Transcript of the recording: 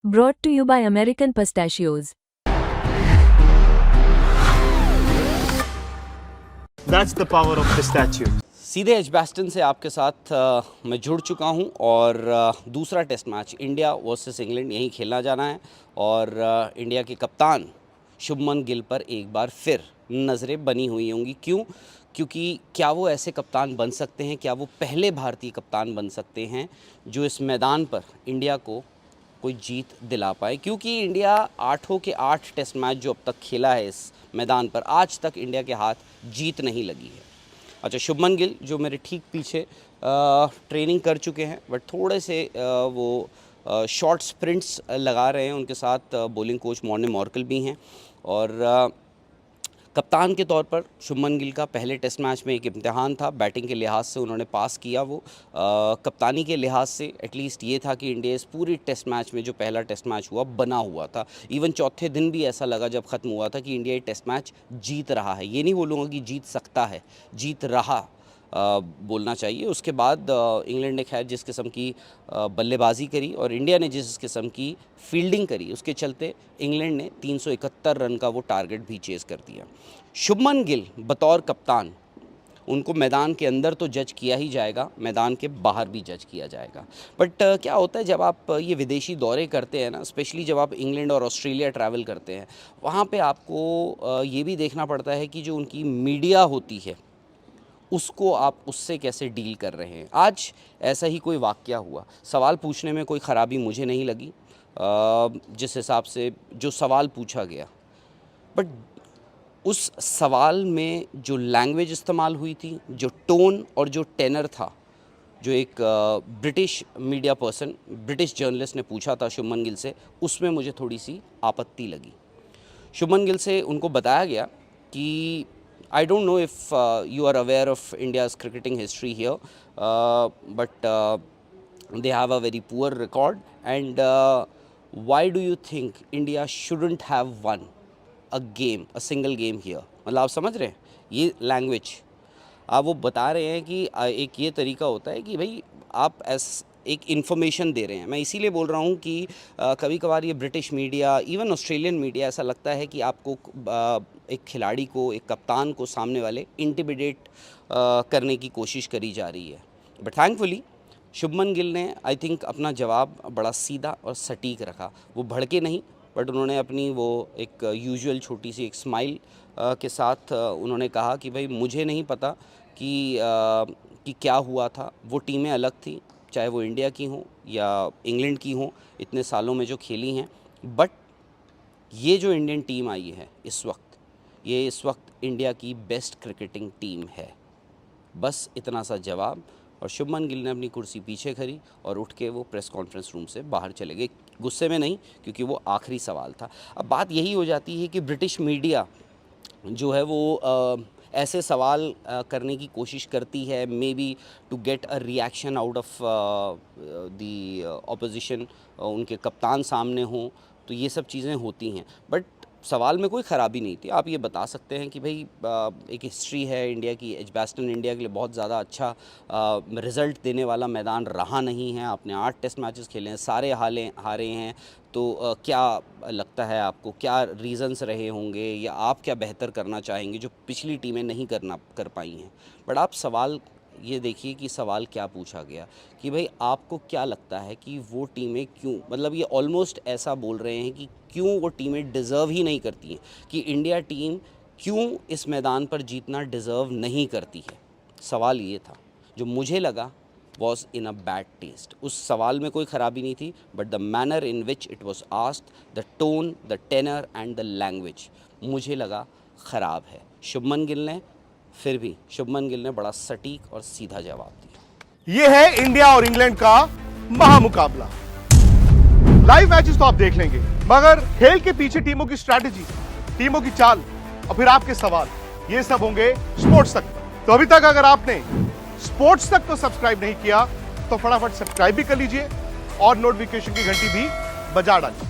Brought to you by American Pistachios. That's the power of pistachio. सीधे Edgbaston से आपके साथ मैं जुड़ चुका हूं और दूसरा test match India versus England यहीं खेलना जाना है और इंडिया के कप्तान शुभमन गिल पर एक बार फिर नज़रें बनी हुई होंगी। क्यों? क्योंकि क्या वो ऐसे कप्तान बन सकते हैं, क्या वो पहले भारतीय कप्तान बन सकते हैं जो इस मैदान पर इंडिया को कोई जीत दिला पाए? क्योंकि इंडिया 8 के 8 टेस्ट मैच जो अब तक खेला है इस मैदान पर, आज तक इंडिया के हाथ जीत नहीं लगी है। अच्छा, शुभमन गिल जो मेरे ठीक पीछे ट्रेनिंग कर चुके हैं, बट थोड़े से वो शॉर्ट स्प्रिंट्स लगा रहे हैं। उनके साथ बॉलिंग कोच मॉर्ने मॉर्कल भी हैं और कप्तान के तौर पर शुभमन गिल का पहले टेस्ट मैच में एक इम्तिहान था। बैटिंग के लिहाज से उन्होंने पास किया, वो कप्तानी के लिहाज से एटलीस्ट ये था कि इंडिया इस पूरी टेस्ट मैच में जो पहला टेस्ट मैच हुआ बना हुआ था। इवन चौथे दिन भी ऐसा लगा जब ख़त्म हुआ था कि इंडिया ये टेस्ट मैच जीत रहा है। ये नहीं बोलूँगा कि जीत सकता है, जीत रहा बोलना चाहिए। उसके बाद इंग्लैंड ने खैर जिस किस्म की बल्लेबाजी करी और इंडिया ने जिस किस्म की फील्डिंग करी, उसके चलते इंग्लैंड ने 371 रन का वो टारगेट भी चेज़ कर दिया। शुभमन गिल बतौर कप्तान, उनको मैदान के अंदर तो जज किया ही जाएगा, मैदान के बाहर भी जज किया जाएगा। बट क्या होता है जब आप ये विदेशी दौरे करते हैं ना, स्पेशली जब आप इंग्लैंड और ऑस्ट्रेलिया ट्रैवल करते हैं, वहाँ पे आपको ये भी देखना पड़ता है कि जो उनकी मीडिया होती है उसको आप उससे कैसे डील कर रहे हैं। आज ऐसा ही कोई वाक़या हुआ। सवाल पूछने में कोई ख़राबी मुझे नहीं लगी जिस हिसाब से जो सवाल पूछा गया, बट उस सवाल में जो लैंग्वेज इस्तेमाल हुई थी, जो टोन और जो टेनर था, जो एक British media person, British journalist ने पूछा था शुभमन गिल से, उसमें मुझे थोड़ी सी आपत्ति लगी। शुभमन गिल से उनको बताया गया कि I don't know if you are aware of India's cricketing history here, but they have a very poor record. And why do you think India shouldn't have won a game, a single game here? मतलब आप समझ रहे हैं ये language? आप वो बता रहे हैं कि एक ये तरीका होता है कि भाई आप एक इन्फॉर्मेशन दे रहे हैं। मैं इसीलिए बोल रहा हूँ कि कभी कभार ये British media, even Australian media, ऐसा लगता है कि आपको एक खिलाड़ी को, एक कप्तान को सामने वाले इंटिमिडेट करने की कोशिश करी जा रही है। बट थैंकफुली शुभमन गिल ने आई थिंक अपना जवाब बड़ा सीधा और सटीक रखा। वो भड़के नहीं, बट उन्होंने अपनी वो एक यूजुअल छोटी सी एक स्माइल के साथ उन्होंने कहा कि भाई मुझे नहीं पता कि क्या हुआ था। वो टीमें अलग थी, चाहे वो इंडिया की हों या इंग्लैंड की हों, इतने सालों में जो खेली हैं, बट ये जो इंडियन टीम आई है इस वक्त इंडिया की बेस्ट क्रिकेटिंग टीम है। बस इतना सा जवाब, और शुभमन गिल ने अपनी कुर्सी पीछे करी और उठ के वो प्रेस कॉन्फ्रेंस रूम से बाहर चले गए। गुस्से में नहीं, क्योंकि वो आखिरी सवाल था। अब बात यही हो जाती है कि ब्रिटिश मीडिया जो है वो ऐसे सवाल करने की कोशिश करती है, maybe to get a reaction out of the opposition, उनके कप्तान सामने हों, तो ये सब चीज़ें होती हैं। बट सवाल में कोई ख़राबी नहीं थी। आप ये बता सकते हैं कि भाई एक हिस्ट्री है इंडिया की, एजबैस्टन इंडिया के लिए बहुत ज़्यादा अच्छा रिज़ल्ट देने वाला मैदान रहा नहीं है। आपने 8 टेस्ट मैचेस खेले हैं, सारे हारे हैं। तो क्या लगता है आपको, क्या रीज़न्स रहे होंगे, या आप क्या बेहतर करना चाहेंगे जो पिछली टीमें नहीं कर पाई हैं? बट आप सवाल ये देखिए कि सवाल क्या पूछा गया कि भाई आपको क्या लगता है कि वो टीमें क्यों, मतलब ये ऑलमोस्ट ऐसा बोल रहे हैं कि क्यों वो टीमें डिज़र्व ही नहीं करती हैं, कि इंडिया टीम क्यों इस मैदान पर जीतना डिज़र्व नहीं करती है। सवाल ये था जो मुझे लगा was in a bad taste. उस सवाल में कोई ख़राबी नहीं थी, but the manner in which it was asked, the tone, the tenor and the language मुझे लगा ख़राब है। शुभमन गिल ने बड़ा सटीक और सीधा जवाब दिया। ये है इंडिया और इंग्लैंड का महामुकाबला। लाइव मैचेस तो आप देख लेंगे, मगर खेल के पीछे टीमों की स्ट्रैटेजी, टीमों की चाल और फिर आपके सवाल, ये सब होंगे स्पोर्ट्स तक। तो अभी तक अगर आपने स्पोर्ट्स तक को सब्सक्राइब नहीं किया तो फटाफट सब्सक्राइब भी कर लीजिए और नोटिफिकेशन की घंटी भी बजा डालिए।